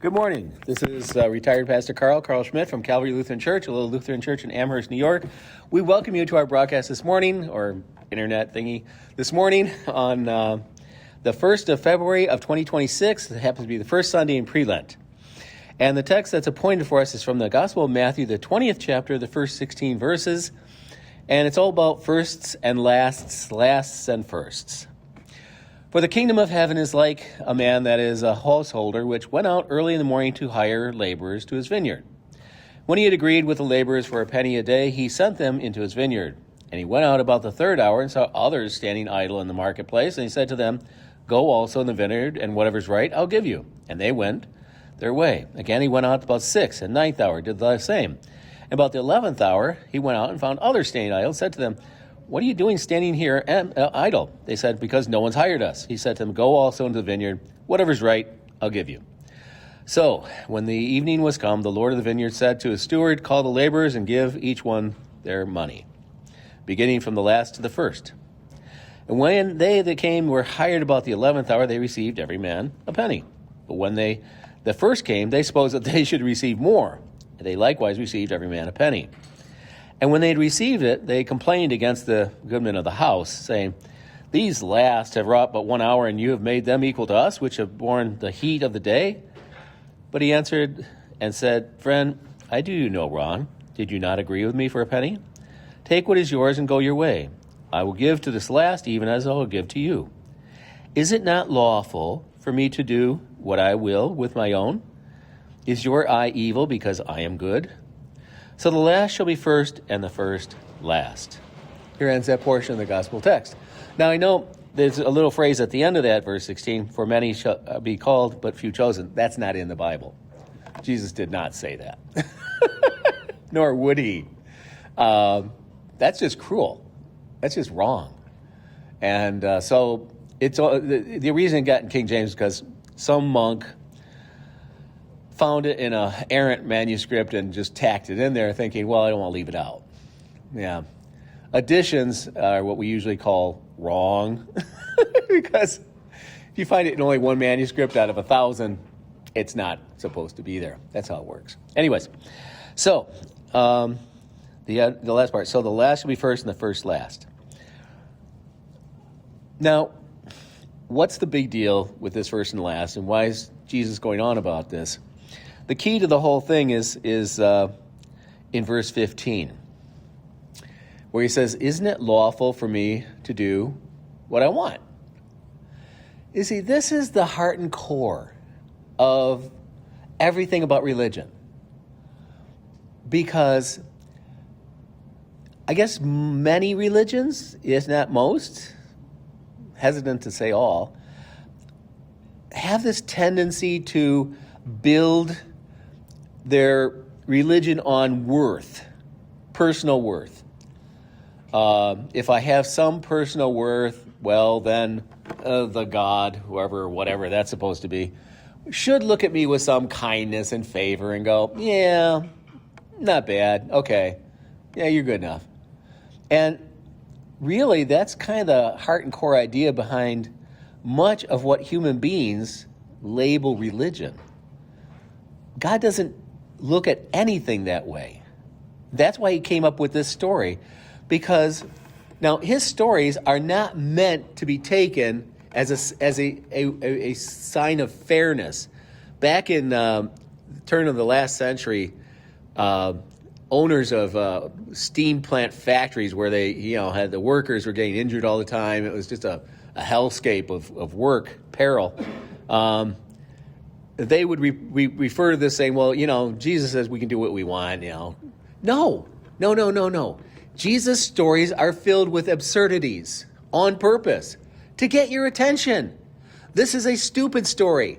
Good morning. This is retired Pastor Karl Schmidt from Calvary Lutheran Church, a little Lutheran church in Amherst, New York. We welcome you to our broadcast this morning, or internet thingy, this morning on the 1st of February of 2026. It happens to be the first Sunday in pre-Lent. And the text that's appointed for us is from the Gospel of Matthew, the 20th chapter, the first 16 verses. And it's all about firsts and lasts, lasts and firsts. For the kingdom of heaven is like a man that is a householder, which went out early in the morning to hire laborers to his vineyard. When he had agreed with the laborers for a penny a day, he sent them into his vineyard. And he went out about the third hour and saw others standing idle in the marketplace. And he said to them, "Go also in the vineyard, and whatever's right, I'll give you." And they went their way. Again, he went out about 6th and 9th hour, did the same. And about the 11th hour, he went out and found others standing idle, and said to them, "What are you doing standing here idle?" They said, "Because no one's hired us." He said to them, "Go also into the vineyard. Whatever's right, I'll give you." So when the evening was come, the Lord of the vineyard said to his steward, "Call the laborers and give each one their money, beginning from the last to the first." And when they that came were hired about the 11th hour, they received every man a penny. But when the first came, they supposed that they should receive more. And they likewise received every man a penny. And when they had received it, they complained against the goodman of the house, saying, "These last have wrought but 1 hour, and you have made them equal to us, which have borne the heat of the day." But he answered and said, "Friend, I do you no wrong. Did you not agree with me for a penny? Take what is yours and go your way. I will give to this last even as I will give to you. Is it not lawful for me to do what I will with my own? Is your eye evil because I am good? So the last shall be first, and the first last." Here ends that portion of the gospel text. Now I know there's a little phrase at the end of that, verse 16, "For many shall be called, but few chosen." That's not in the Bible. Jesus did not say that. Nor would he. That's just cruel. That's just wrong. And so it's the reason it got in King James is because some monk found it in an errant manuscript and just tacked it in there thinking, well, I don't want to leave it out. Yeah. Additions are what we usually call wrong because if you find it in only one manuscript out of 1,000, it's not supposed to be there. That's how it works. Anyways, so the last part. So the last will be first and the first last. Now, what's the big deal with this first and last, and why is Jesus going on about this? The key to the whole thing is in verse 15, where he says, "Isn't it lawful for me to do what I want?" You see, this is the heart and core of everything about religion. Because I guess many religions, if not most, hesitant to say all, have this tendency to build their religion on worth, personal worth. If I have some personal worth, well, then the God, whoever, whatever that's supposed to be, should look at me with some kindness and favor and go, yeah, not bad, okay, yeah, you're good enough. And really, that's kind of the heart and core idea behind much of what human beings label religion. God doesn't look at anything that way. That's why he came up with this story, because now his stories are not meant to be taken as a sign of fairness. Back in the turn of the last century, owners of steam plant factories where they had the workers were getting injured all the time. It was just a hellscape of work peril. They would refer to this saying, well, Jesus says we can do what we want, No. Jesus' stories are filled with absurdities on purpose to get your attention. This is a stupid story.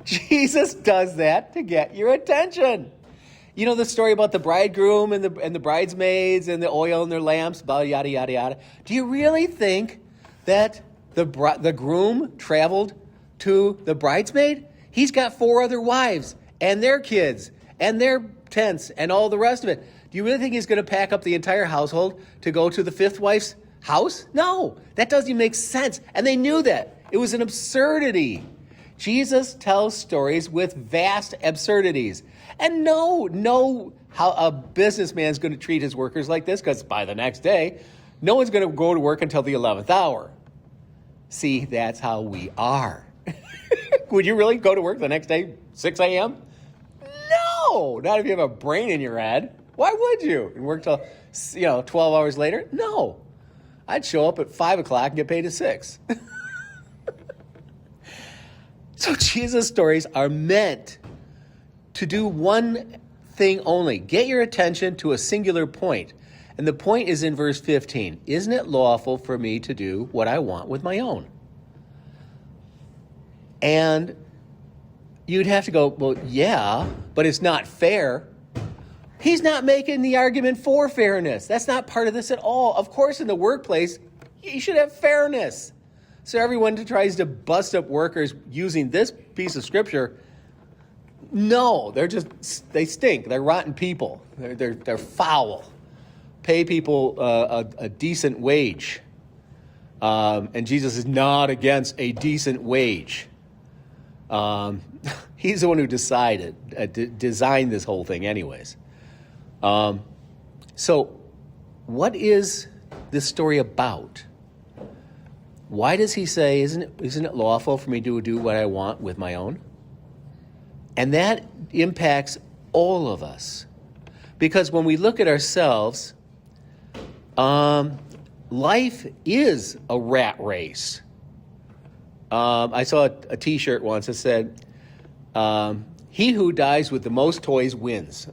Jesus does that to get your attention. You know the story about the bridegroom and the bridesmaids and the oil in their lamps, yada, yada, yada. Do you really think that the groom traveled to the bridesmaid? He's got 4 other wives and their kids and their tents and all the rest of it. Do you really think he's going to pack up the entire household to go to the 5th wife's house? No, that doesn't even make sense. And they knew that. It was an absurdity. Jesus tells stories with vast absurdities. And no how a businessman's going to treat his workers like this, because by the next day, no one's going to go to work until the 11th hour. See, that's how we are. Would you really go to work the next day, 6 a.m.? No, not if you have a brain in your head. Why would you? And work till, 12 hours later? No. I'd show up at 5 o'clock and get paid at 6. So Jesus' stories are meant to do one thing only. Get your attention to a singular point. And the point is in verse 15. Isn't it lawful for me to do what I want with my own? And you'd have to go, well, yeah, but it's not fair. He's not making the argument for fairness. That's not part of this at all. Of course, in the workplace, you should have fairness. So everyone who tries to bust up workers using this piece of scripture, no, they stink. They're rotten people. They're foul. Pay people a decent wage. And Jesus is not against a decent wage. He's the one who designed this whole thing anyways. So what is this story about? Why does he say, isn't it lawful for me to do what I want with my own? And that impacts all of us. Because when we look at ourselves, life is a rat race. I saw a T-shirt once that said, he who dies with the most toys wins.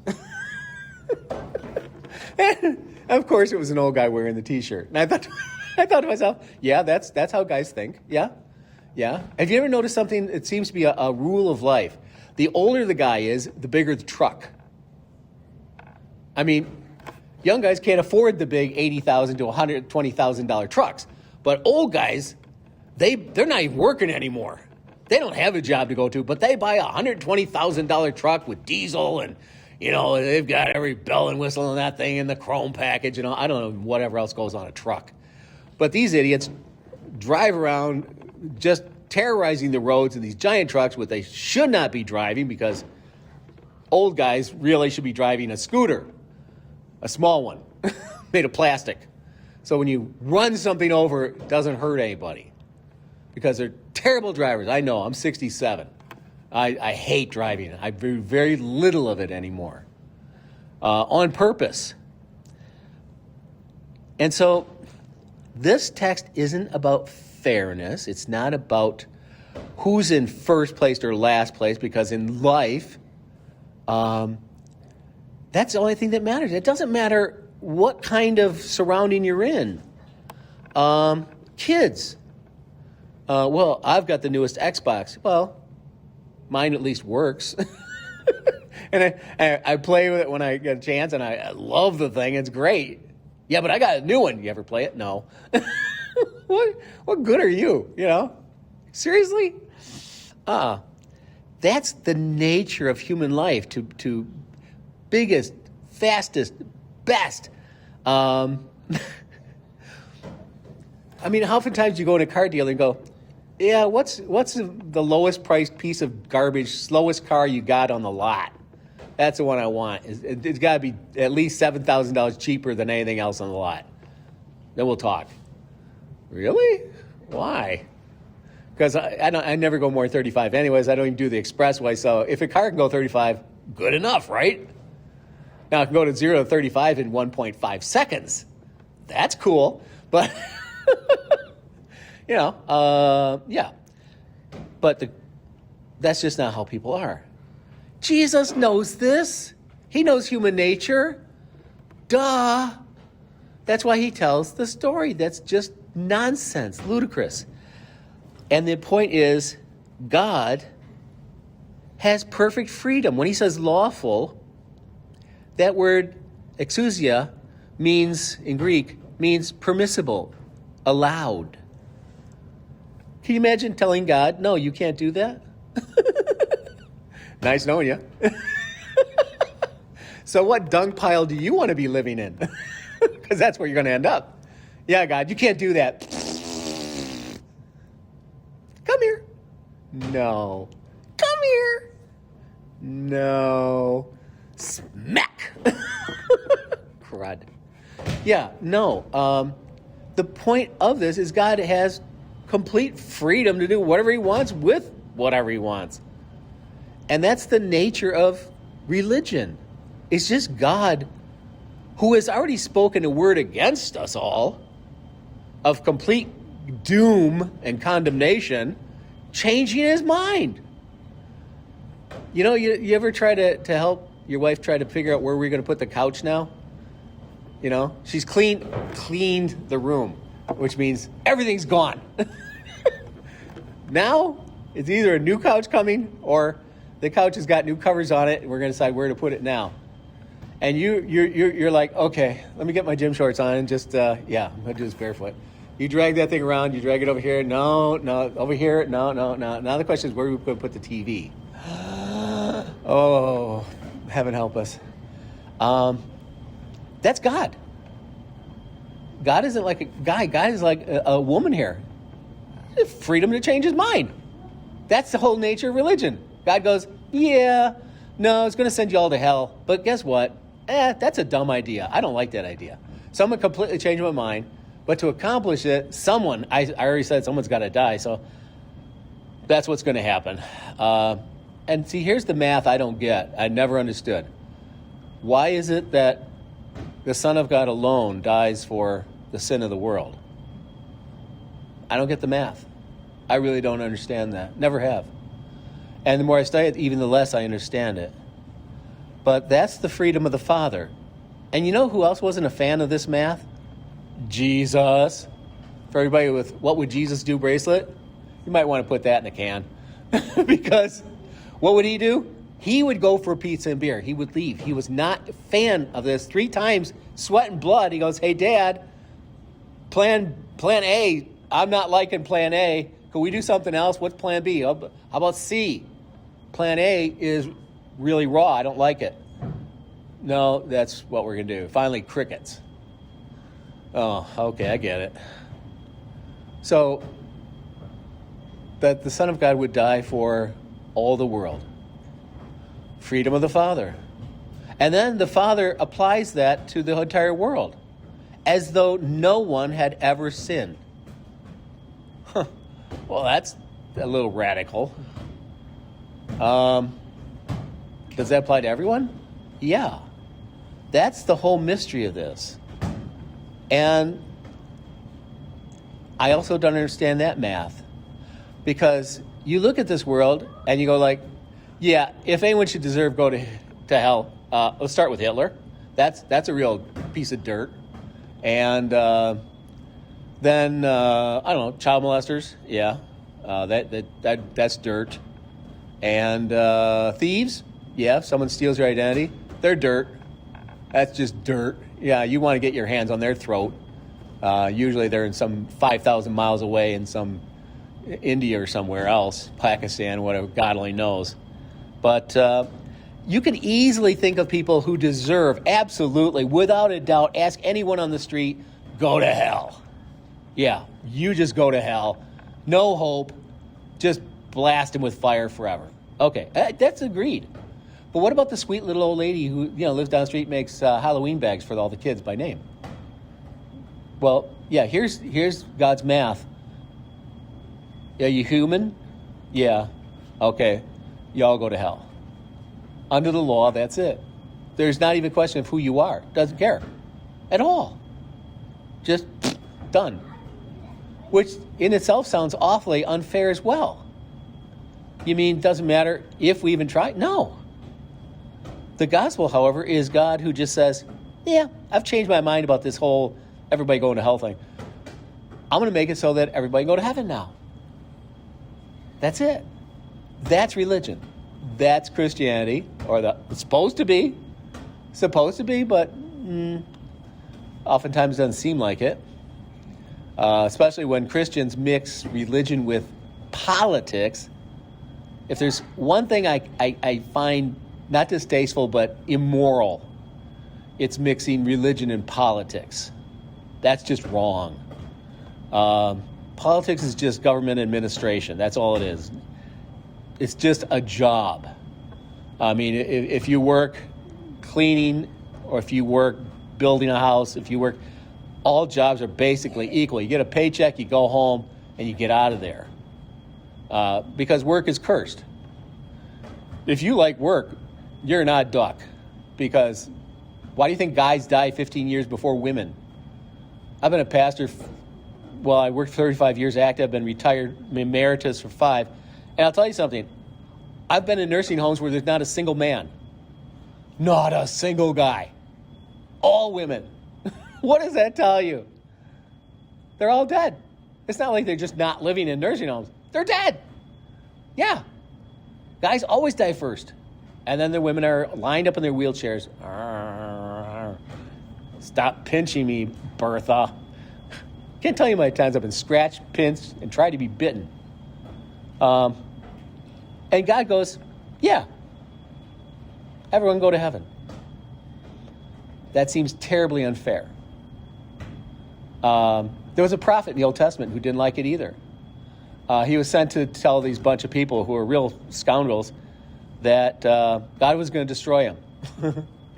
And of course, it was an old guy wearing the T-shirt. And I thought to myself, yeah, that's how guys think. Yeah. Have you ever noticed something? It seems to be a rule of life. The older the guy is, the bigger the truck. I mean, young guys can't afford the big $80,000 to $120,000 trucks. But old guys, they're not even working anymore. They don't have a job to go to, but they buy a $120,000 truck with diesel and, they've got every bell and whistle on that thing and the chrome package and I don't know whatever else goes on a truck. But these idiots drive around just terrorizing the roads in these giant trucks, what they should not be driving, because old guys really should be driving a scooter, a small one, made of plastic. So when you run something over, it doesn't hurt anybody, because they're terrible drivers. I know, I'm 67. I hate driving. I do very little of it anymore, on purpose. And so this text isn't about fairness. It's not about who's in first place or last place, because in life, that's the only thing that matters. It doesn't matter what kind of surrounding you're in. Kids. Well, I've got the newest Xbox. Well, mine at least works. And I play with it when I get a chance, and I love the thing. It's great. Yeah, but I got a new one. You ever play it? No. What good are you? Seriously? That's the nature of human life. To biggest, fastest, best. I mean, how many times do you go in a car dealer and go, yeah, what's the lowest priced piece of garbage, slowest car you got on the lot? That's the one I want. It's got to be at least $7,000 cheaper than anything else on the lot. Then we'll talk. Really? Why? Because I never go more than 35 anyways. I don't even do the expressway. So if a car can go 35, good enough, right? Now, it can go to 0 to 35 in 1.5 seconds. That's cool. But, yeah. But that's just not how people are. Jesus knows this. He knows human nature. Duh. That's why he tells the story. That's just nonsense, ludicrous. And the point is, God has perfect freedom. When he says lawful, that word exousia in Greek, means permissible, allowed. Can you imagine telling God, no, you can't do that? Nice knowing you. So what dung pile do you want to be living in? Because that's where you're going to end up. Yeah, God, you can't do that. Come here. No. Come here. No. Smack. Crud. Yeah, no. The point of this is God has complete freedom to do whatever he wants with whatever he wants. And that's the nature of religion. It's just God, who has already spoken a word against us all, of complete doom and condemnation, changing his mind. You know, you ever try to help your wife try to figure out where we're going to put the couch now? You know, she's cleaned the room, which means everything's gone. Now, it's either a new couch coming or the couch has got new covers on it, and we're going to decide where to put it now. And you're like, okay, let me get my gym shorts on and just, I'm going to do this barefoot. You drag that thing around, you drag it over here. No, over here. No. Now the question is, where are we going to put the TV? Oh, heaven help us. That's God. God isn't like a guy. God is like a woman here. Freedom to change his mind. That's the whole nature of religion. God goes, yeah, no, it's going to send you all to hell. But guess what? That's a dumb idea. I don't like that idea. So I'm going to completely change my mind. But to accomplish it, I already said someone's got to die. So that's what's going to happen. And see, here's the math I don't get. I never understood. Why is it that the Son of God alone dies for the sin of the world? I don't get the math. I really don't understand that. Never have. And the more I study it, even the less I understand it. But that's the freedom of the Father. And you know who else wasn't a fan of this math? Jesus. For everybody with what would Jesus do bracelet, you might want to put that in a can. Because what would he do? He would go for pizza and beer. He would leave. He was not a fan of this. 3 times, sweat and blood. He goes, hey, Dad, plan A, I'm not liking plan A. Can we do something else? What's plan B? How about C? Plan A is really raw. I don't like it. No, that's what we're going to do. Finally, crickets. Oh, okay, I get it. So, that the Son of God would die for all the world. Freedom of the Father. And then the Father applies that to the entire world, as though no one had ever sinned. Huh. Well, that's a little radical. Does that apply to everyone? Yeah. That's the whole mystery of this. And I also don't understand that math. Because you look at this world and you go like, yeah, if anyone should deserve go to hell, let's start with Hitler. That's a real piece of dirt. And then I don't know, child molesters. Yeah, that's dirt. And thieves. Yeah, if someone steals your identity, they're dirt. That's just dirt. Yeah, you want to get your hands on their throat. Usually they're in some 5,000 miles away in some India or somewhere else, Pakistan, whatever, God only knows. But you can easily think of people who deserve, absolutely, without a doubt, ask anyone on the street, go to hell. Yeah, you just go to hell. No hope. Just blast them with fire forever. Okay, that's agreed. But what about the sweet little old lady who lives down the street and makes Halloween bags for all the kids by name? Well, yeah, here's God's math. Are you human? Yeah. Okay. Y'all go to hell. Under the law, that's it. There's not even a question of who you are. Doesn't care. At all. Just done. Which in itself sounds awfully unfair as well. You mean it doesn't matter if we even try? No. The gospel, however, is God who just says, yeah, I've changed my mind about this whole everybody going to hell thing. I'm going to make it so that everybody can go to heaven now. That's it. That's religion. That's Christianity, or it's supposed to be, but oftentimes doesn't seem like it. Especially when Christians mix religion with politics. If there's one thing I find not distasteful but immoral, it's mixing religion and politics. That's just wrong. Politics is just government administration. That's all it is. it's just a job. I mean, if you work cleaning, or if you work building a house, if you work, all jobs are basically equal. You get a paycheck, you go home, and you get out of there. Because work is cursed. If you like work, you're an odd duck. Because why do you think guys die 15 years before women? I've been a pastor, I worked 35 years active. I've been retired emeritus for 5. And I'll tell you something. I've been in nursing homes where there's not a single man. Not a single guy. All women. What does that tell you? They're all dead. It's not like they're just not living in nursing homes. They're dead. Yeah. Guys always die first. And then the women are lined up in their wheelchairs. Stop pinching me, Bertha. Can't tell you how many times I've been scratched, pinched, and tried to be bitten. And God goes, yeah, everyone go to heaven. That seems terribly unfair. There was a prophet in the Old Testament who didn't like it either. He was sent to tell these bunch of people who were real scoundrels that God was going to destroy him.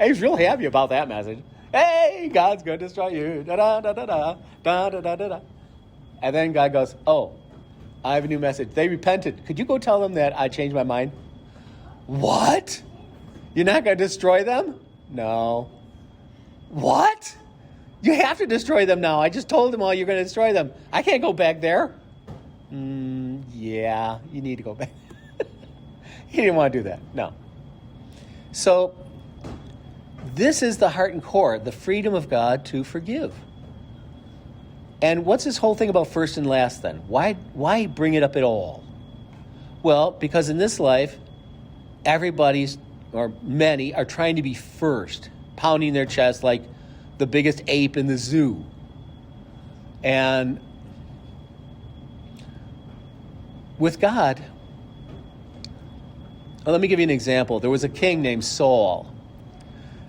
He was real happy about that message. Hey, God's going to destroy you. Da-da-da-da-da, da-da-da-da-da. And then God goes, oh, I have a new message. They repented. Could you go tell them that I changed my mind? What? You're not going to destroy them? No. What? You have to destroy them now. I just told them all you're going to destroy them. I can't go back there. Yeah, you need to go back. He didn't want to do that. No. So this is the heart and core, the freedom of God to forgive. And what's this whole thing about first and last then? Why bring it up at all? Well, because in this life, everybody's, or many, are trying to be first, pounding their chest like the biggest ape in the zoo. And with God, let me give you an example. There was a king named Saul,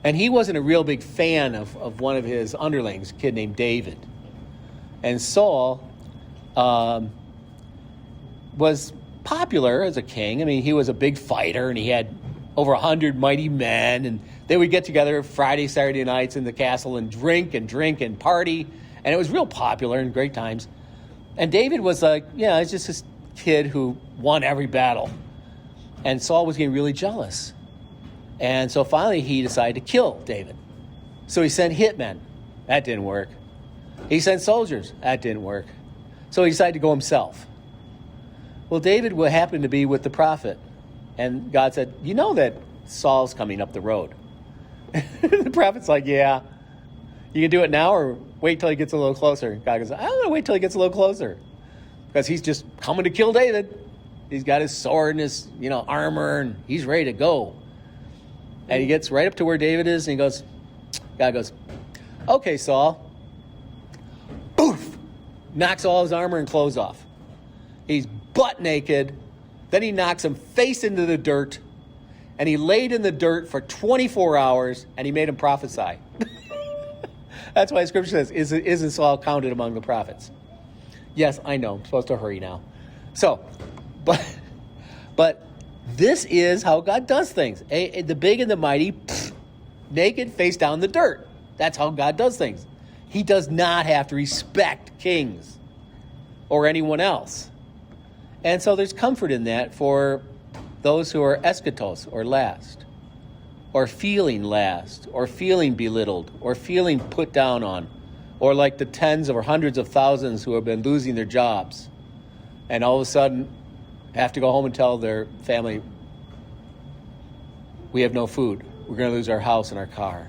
and he wasn't a real big fan of one of his underlings, a kid named David. And Saul was popular as a king. I mean, he was a big fighter, and he had over 100 mighty men, and they would get together Friday, Saturday nights in the castle and drink and party, and it was real popular and great times. And David was like, it's just this kid who won every battle. And Saul was getting really jealous. And so finally he decided to kill David. So he sent hitmen. That didn't work. He sent soldiers. That didn't work. So he decided to go himself. Well, David happened to be with the prophet. And God said, you know that Saul's coming up the road. The prophet's like, yeah. You can do it now or wait till he gets a little closer. God goes, I don't want to wait till he gets a little closer. Because he's just coming to kill David. He's got his sword and his, armor, and he's ready to go. And he gets right up to where David is, and God goes, okay, Saul. Boof! Knocks all his armor and clothes off. He's butt naked. Then he knocks him face into the dirt, and he laid in the dirt for 24 hours, and he made him prophesy. That's why Scripture says, isn't Saul counted among the prophets? Yes, I know. I'm supposed to hurry now. So, but this is how God does things. The big and the mighty, naked, face down in the dirt. That's how God does things. He does not have to respect kings or anyone else. And so there's comfort in that for those who are eschatos, or last, or feeling belittled, or feeling put down on, or like the tens or hundreds of thousands who have been losing their jobs and all of a sudden have to go home and tell their family, we have no food. We're going to lose our house and our car.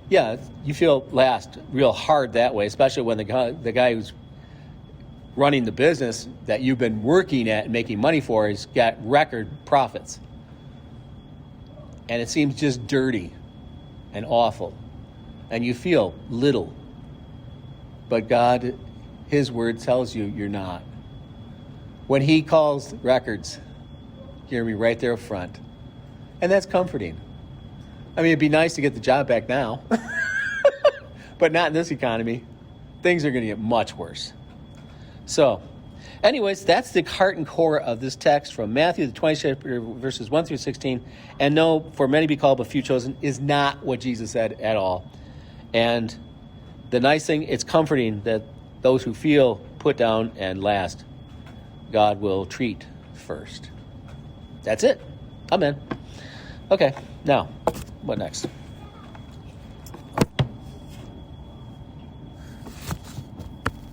Yeah, you feel last real hard that way, especially when the guy who's running the business that you've been working at and making money for has got record profits. And it seems just dirty and awful. And you feel little. But God, His word tells you you're not. When He calls records, hear me right there up front. And that's comforting. I mean, it'd be nice to get the job back now. But not in this economy. Things are going to get much worse. So, Anyways, that's the heart and core of this text from Matthew, the 20th chapter, verses 1 through 16. And no, for many be called, but few chosen, is not what Jesus said at all. And the nice thing, it's comforting that those who feel put down and last, God will treat first. That's it. Amen. Okay, now, what next?